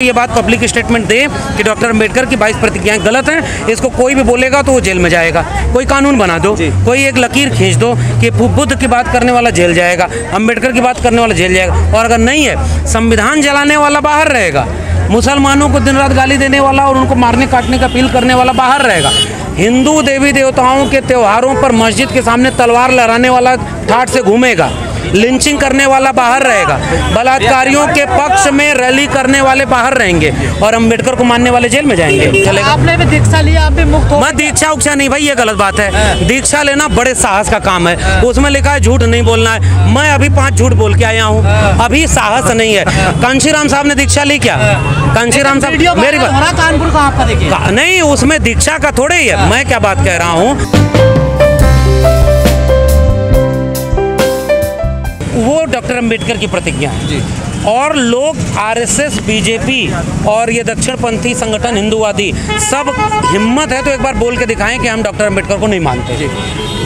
ये बात public statement दे कि डॉक्टर अंबेडकर की 22 प्रतिज्ञाएं गलत हैं। इसको कोई भी बोलेगा तो वो जेल में जाएगा। कोई कानून बना दो, कोई एक लकीर खींच दो कि बुद्ध की बात करने वाला जेल जाएगा, अंबेडकर की बात करने वाला जेल जाएगा। और अगर नहीं है, संविधान जलाने वाला बाहर रहेगा, मुसलमानों को दिन रात गाली देने वाला और उनको मारने काटने का अपील करने वाला बाहर रहेगा, हिंदू देवी देवताओं के त्योहारों पर मस्जिद के सामने तलवार लहराने वाला ठाठ से घूमेगा, लिंचिंग करने वाला बाहर रहेगा, बलात्कारियों के पक्ष में रैली करने वाले बाहर रहेंगे और अंबेडकर को मानने वाले जेल में जाएंगे। चलेगा? आपने भी दीक्षा लिया, आप भी मुक्त हो? मैं दीक्षा उक्षा नहीं भाई, ये गलत बात है। दीक्षा लेना बड़े साहस का काम है। उसमें लिखा है झूठ नहीं बोलना है। मैं अभी 5 झूठ बोल के आया हूँ, अभी साहस नहीं है। कांशीराम साहब ने दीक्षा ली क्या? कांशीराम साहब मेरी बात कानपुर का आपका देखिए नहीं, उसमें दीक्षा का थोड़े ही है। मैं क्या बात कह रहा हूँ, वो डॉक्टर अंबेडकर की प्रतिज्ञा है। और लोग आरएसएस, बीजेपी और ये दक्षिणपंथी संगठन हिंदूवादी सब हिम्मत है तो एक बार बोल के दिखाएं कि हम डॉक्टर अंबेडकर को नहीं मानते।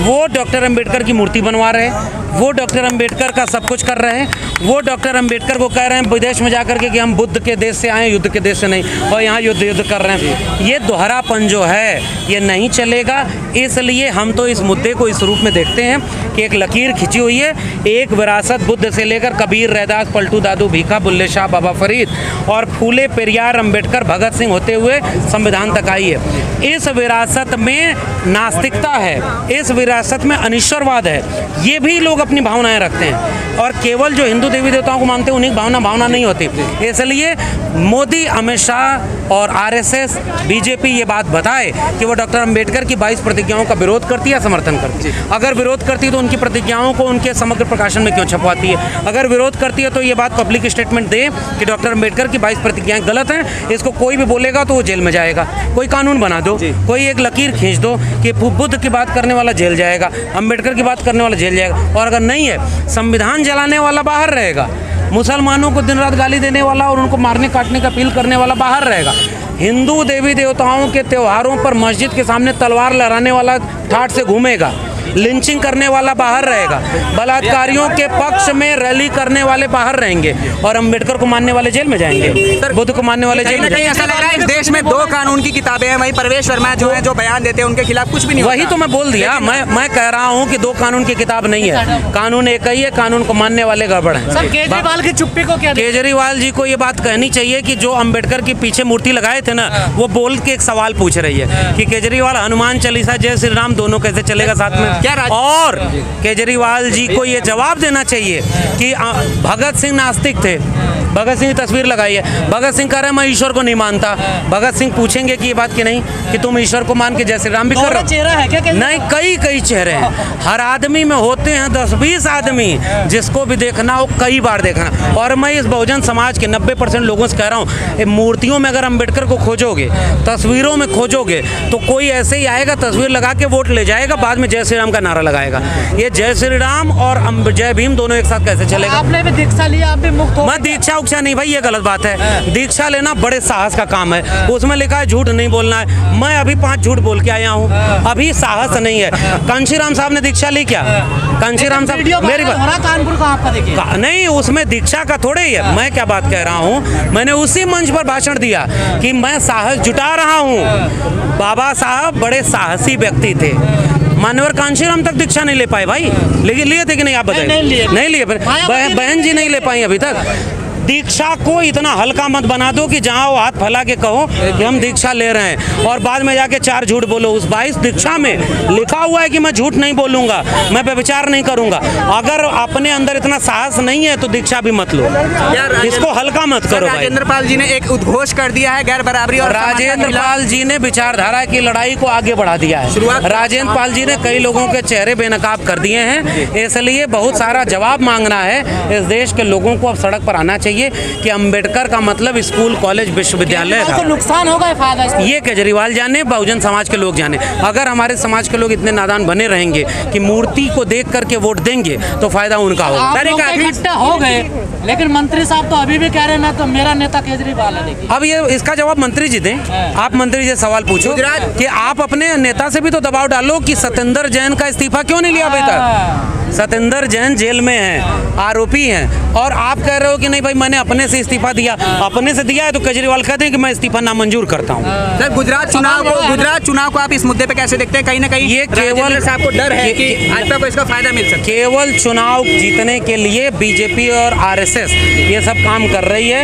वो डॉक्टर अंबेडकर की मूर्ति बनवा रहे हैं, वो डॉक्टर अंबेडकर का सब कुछ कर रहे हैं, वो डॉक्टर अंबेडकर को कह रहे हैं विदेश में जाकर के कि हम बुद्ध के देश से आए, युद्ध के देश से नहीं, और यहाँ युद्ध कर रहे हैं। ये दोहरापन जो है ये नहीं चलेगा। इसलिए हम तो इस मुद्दे को इस रूप में देखते हैं कि एक लकीर खिंची हुई है, एक विरासत बुद्ध से लेकर कबीर, रैदास, पलटू दादू, भीखा, बुल्ले शाह, बाबा फरीद और फूले, पेरियार, अंबेडकर, भगत सिंह होते हुए संविधान तक आई है। इस विरासत में नास्तिकता है, इस विरासत में अनिश्वरवाद है। ये भी लोग अपनी भावनाएं रखते हैं और केवल जो हिंदू देवी देवताओं को मानते हैं उन्हीं भावना नहीं होती। इसलिए मोदी, अमित शाह और आरएसएस, बीजेपी ये बात बताए कि वो डॉक्टर अंबेडकर की 22 प्रतिज्ञाओं का विरोध करती है या समर्थन करती है। अगर विरोध करती है तो उनकी प्रतिज्ञाओं को उनके समग्र प्रकाशन में क्यों छपवाती है? अगर विरोध करती है तो ये बात पब्लिक स्टेटमेंट दे कि डॉक्टर अंबेडकर की 22 प्रतिज्ञाएं गलत हैं। इसको कोई भी बोलेगा तो वो जेल में जाएगा। कोई कानून बना दो, कोई एक लकीर खींच दो कि बुद्ध की बात करने वाला जेल जाएगा, अंबेडकर की बात करने वाला जेल जाएगा। और अगर नहीं है, संविधान जलाने वाला बाहर रहेगा, मुसलमानों को दिन रात गाली देने वाला और उनको मारने काटने का अपील करने वाला बाहर रहेगा, हिंदू देवी देवताओं के त्योहारों पर मस्जिद के सामने तलवार लहराने वाला ठाठ से घूमेगा, लिंचिंग करने वाला बाहर रहेगा, बलात्कारियों के पक्ष में रैली करने वाले बाहर रहेंगे और अंबेडकर को मानने वाले जेल में जाएंगे, बुद्ध को मानने वाले जेल में जाएंगे। ऐसा लग रहा है इस देश में 2 कानून की किताबें हैं, वही प्रवेश वर्मा जो है जो बयान देते हैं उनके खिलाफ कुछ भी नहीं। वही तो मैं बोल दिया, मैं कह रहा हूँ कि 2 कानून की किताब नहीं है, कानून एक ही है, कानून को मानने वाले गड़बड़ है। सर, केजरीवाल की चुप्पी को क्या? केजरीवाल जी को ये बात कहनी चाहिए कि जो अंबेडकर के पीछे मूर्ति लगाए थे ना, वो बोल के एक सवाल पूछ रही है कि केजरीवाल हनुमान चालीसा, जय श्री राम दोनों कैसे चलेगा साथ में? और केजरीवाल जी को ये जवाब देना चाहिए कि भगत सिंह नास्तिक थे, भगत सिंह की तस्वीर लगाई है, भगत सिंह कह रहे हैं मैं ईश्वर को नहीं मानता। भगत सिंह पूछेंगे कि ये बात कि नहीं कि तुम ईश्वर को मान के जय श्री राम भी कर रहे हो? चेहरा है क्या? नहीं, कई चेहरे हैं। हर आदमी में होते हैं 10-20 आदमी, जिसको भी देखना हो कई बार देखना। और मैं इस बहुजन समाज के 90% लोगों से कह रहा हूँ, मूर्तियों में अगर अंबेडकर को खोजोगे, तस्वीरों में खोजोगे, तो कोई ऐसे ही आएगा तस्वीर लगा के वोट ले जाएगा, बाद में जय श्री राम का नारा लगाएगा। ये जय श्री राम और जय भीम दोनों एक साथ कैसे चलेगा? आपने भी दीक्षा लिया, आप भी मुक्त हो? मैं दीक्षा उक्षा नहीं भाई, ये गलत बात है। दीक्षा लेना बड़े साहस का काम है। उसमें लिखा है झूठ नहीं बोलना है। मैं अभी 5 झूठ बोल के आया हूँ, अभी साहस नहीं है। कांशीराम साहब ने दीक्षा ली क्या? कांशीराम साहब मेरी बात कानपुर का आपका देखिए नहीं, उसमें दीक्षा का थोड़े ही है। मैं क्या बात कह रहा हूँ, मैंने उसी मंच पर भाषण दिया कि मैं साहस जुटा रहा हूँ। बाबा साहब बड़े साहसी व्यक्ति थे। मान्यवर कांशीराम तक दीक्षा नहीं ले पाए भाई, लेकिन लिए थे कि नहीं? आप बताइए। नहीं लिए। बहन जी नहीं ले पाई अभी तक। दीक्षा को इतना हल्का मत बना दो कि जहां वो हाथ फैला के कहो कि हम दीक्षा ले रहे हैं और बाद में जाके 4 झूठ बोलो। उस 22 दीक्षा में लिखा हुआ है कि मैं झूठ नहीं बोलूंगा, मैं व्यभिचार नहीं करूंगा। अगर अपने अंदर इतना साहस नहीं है तो दीक्षा भी मत लो, इसको हल्का मत करो। राजेंद्र पाल जी ने एक उद्घोष कर दिया है गैर बराबरी, और राजेंद्र पाल जी ने विचारधारा की लड़ाई को आगे बढ़ा दिया है। राजेंद्र पाल जी ने कई लोगों के चेहरे बेनकाब कर दिए हैं। इसलिए बहुत सारा जवाब मांगना है। इस देश के लोगों को अब सड़क पर आना चाहिए कि अंबेडकर का मतलब स्कूल, कॉलेज, विश्वविद्यालय था। तो नुकसान होगा, फायदा ये केजरीवाल जाने, बहुजन समाज के लोग जाने। अगर हमारे समाज के लोग इतने नादान बने रहेंगे कि मूर्ति को देख करके वोट देंगे तो फायदा उनका होगा। इकट्ठा हो गए, लेकिन मंत्री साहब तो अभी भी कह रहे हैं ना तो मेरा नेता केजरीवाल है। देखिए अब ये इसका जवाब मंत्री जी दें। आप मंत्री जी से सवाल पूछो कि आप अपने नेता से भी तो दबाव डालो कि सत्येंद्र जैन का इस्तीफा क्यों नहीं लिया अभी तक। सतेंद्र जैन जेल में हैं, आरोपी हैं, और आप कह रहे हो कि नहीं भाई मैंने अपने से इस्तीफा दिया। अपने से दिया है तो केजरीवाल कहते हैं कि मैं इस्तीफा नामंजूर करता हूँ। सर गुजरात चुनाव को आप इस मुद्दे पे कैसे देखते हैं? कहीं ना कहीं ये केवल आपको डर है कि भाजपा को इसका फायदा मिल सकता है? केवल चुनाव जीतने के लिए बीजेपी और आरएसएस ये सब काम कर रही है।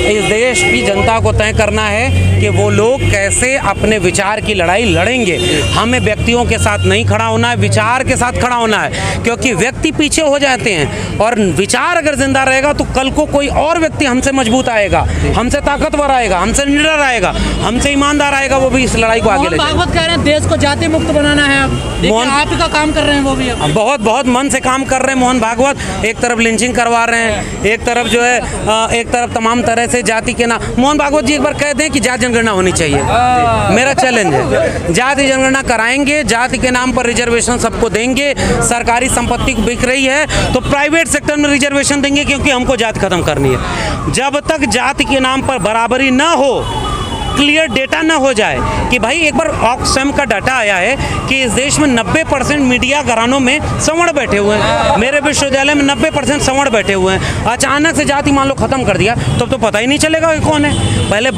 इस देश की जनता को तय करना है कि वो लोग कैसे अपने विचार की लड़ाई लड़ेंगे। हमें व्यक्तियों के साथ नहीं खड़ा होना है, विचार के साथ खड़ा होना है, क्योंकि व्यक्ति पीछे हो जाते हैं और विचार अगर जिंदा रहेगा तो कल को कोई और व्यक्ति हमसे मजबूत आएगा, हमसे ताकतवर आएगा, हमसे निडर आएगा, हमसे ईमानदार आएगा, वो भी इस लड़ाई को आगे ले जाएगा। भागवत कह रहे हैं देश को जाति मुक्त बनाना है, अब आप ही का काम कर रहे हैं वो भी अब। बहुत मन से काम कर रहे हैं मोहन भागवत। एक तरफ लिंचिंग करवा रहे हैं, एक तरफ जो है एक तरफ तमाम तरह से जाति के नाम। मोहन भागवत जी एक बार कह दें कि जाति जनगणना होनी चाहिए, मेरा चैलेंज है। जाति जनगणना कराएंगे, जाति के नाम पर रिजर्वेशन सबको देंगे। सरकारी संपत्ति बिक रही है तो प्राइवेट सेक्टर में रिजर्वेशन देंगे, क्योंकि हमको जाति खत्म करनी है। जब तक जाति के नाम पर बराबरी ना हो, क्लियर डेटा ना हो जाए कि भाई एक बार ऑक्सफैम का डाटा आया है कि इस देश में 90% मीडिया घरानों में सवर्ण बैठे हुए हैं। मेरे विश्वविद्यालय में 90% सवर्ण बैठे हुए हैं। अचानक से जाति मान लो खत्म कर दिया तो पता ही नहीं चलेगा कि कौन है। पहले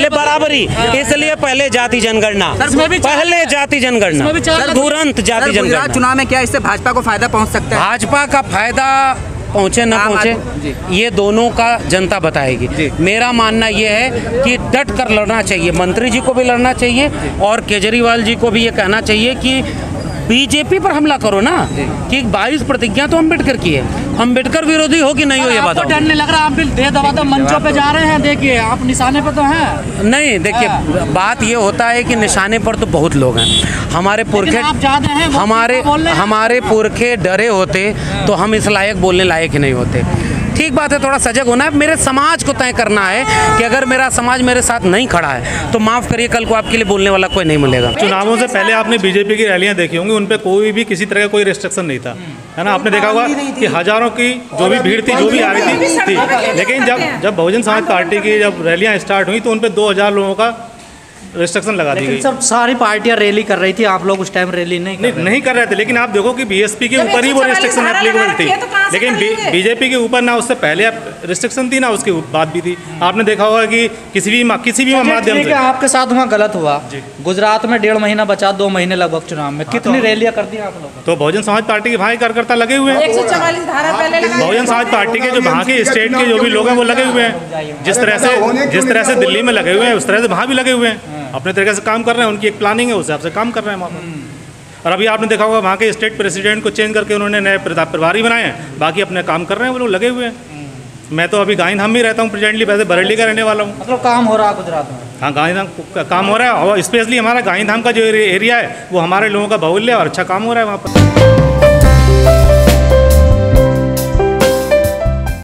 बराबरी, इसलिए पहले जाति जनगणना, पहले जाति जनगणना, तुरंत जाति जनगणना। चुनाव में क्या इससे भाजपा को फायदा पहुंच सकता है? भाजपा का फायदा पहुँचे ना पहुँचे ये दोनों का जनता बताएगी। मेरा मानना ये है कि डट कर लड़ना चाहिए, मंत्री जी को भी लड़ना चाहिए और केजरीवाल जी को भी ये कहना चाहिए कि बीजेपी पर हमला करो ना, कि 22 प्रतिज्ञा तो अम्बेडकर की है। अम्बेडकर विरोधी हो कि नहीं हो ये बताओ। डर नहीं लग रहा? आप भी दे दबा तो मंचों पे जा रहे हैं, देखिए आप निशाने पे तो हैं। नहीं देखिए, बात ये होता है कि निशाने पर तो बहुत लोग हैं। हमारे पुरखे हमारे पुरखे डरे होते तो हम इस लायक बोलने लायक ही नहीं होते। ठीक बात है, थोड़ा सजग होना है। मेरे समाज को तय करना है कि अगर मेरा समाज मेरे साथ नहीं खड़ा है तो माफ़ करिए, कल को आपके लिए बोलने वाला कोई नहीं मिलेगा। चुनावों से पहले आपने बीजेपी की रैलियां देखी होंगी, उन पे कोई भी किसी तरह का कोई रिस्ट्रिक्शन नहीं था, है ना। आपने देखा होगा कि हजारों की जो भी भीड़ थी, जो भी आ रही थी। लेकिन जब बहुजन समाज पार्टी की जब रैलियाँ स्टार्ट हुई तो उन पर 2000 लोगों का रिस्ट्रिक्शन लगा दी गई। सब सारी पार्टियां रैली कर रही थी, आप लोग उस टाइम रैली नहीं कर रहे थे। लेकिन आप देखो कि बीएसपी के ऊपर ही वो रिस्ट्रिक्शन एप्लीकेबल थी, लेकिन बीजेपी के ऊपर ना उससे पहले रिस्ट्रिक्शन थी ना उसके बाद भी थी। आपने देखा होगा कि किसी भी माध्यम से आपके साथ वहाँ गलत हुआ। गुजरात में 1.5 महीना बचा, 2 महीने लगभग चुनाव में कितनी रैलियां कर दी आप लोग? तो बहुजन समाज पार्टी के भाई कार्यकर्ता लगे हुए हैं। 144 धारा पहले बहुजन समाज पार्टी के जो वहाँ के स्टेट के जो भी लोग हैं वो लगे हुए हैं। जिस तरह से दिल्ली में लगे हुए हैं उस तरह से वहाँ भी लगे हुए हैं, अपने तरीके से काम कर रहे हैं। उनकी एक प्लानिंग है, उस हिसाब से काम कर रहे हैं वहाँ पर। और अभी आपने देखा होगा वहाँ के स्टेट प्रेसिडेंट को चेंज करके उन्होंने नए प्रभारी बनाए हैं, बाकी अपने काम कर रहे हैं, वो लोग लगे हुए हैं। मैं तो अभी गांधीधाम में रहता हूँ प्रेजेंटली, वैसे बरेली का रहने वाला हूँ। मतलब काम हो रहा है गुजरात में? हाँ, गांधीधाम का काम हो रहा है और स्पेशली हमारा गांधीधाम का जो एरिया है वो हमारे लोगों का बाहुल्य और अच्छा काम हो रहा है वहाँ पर।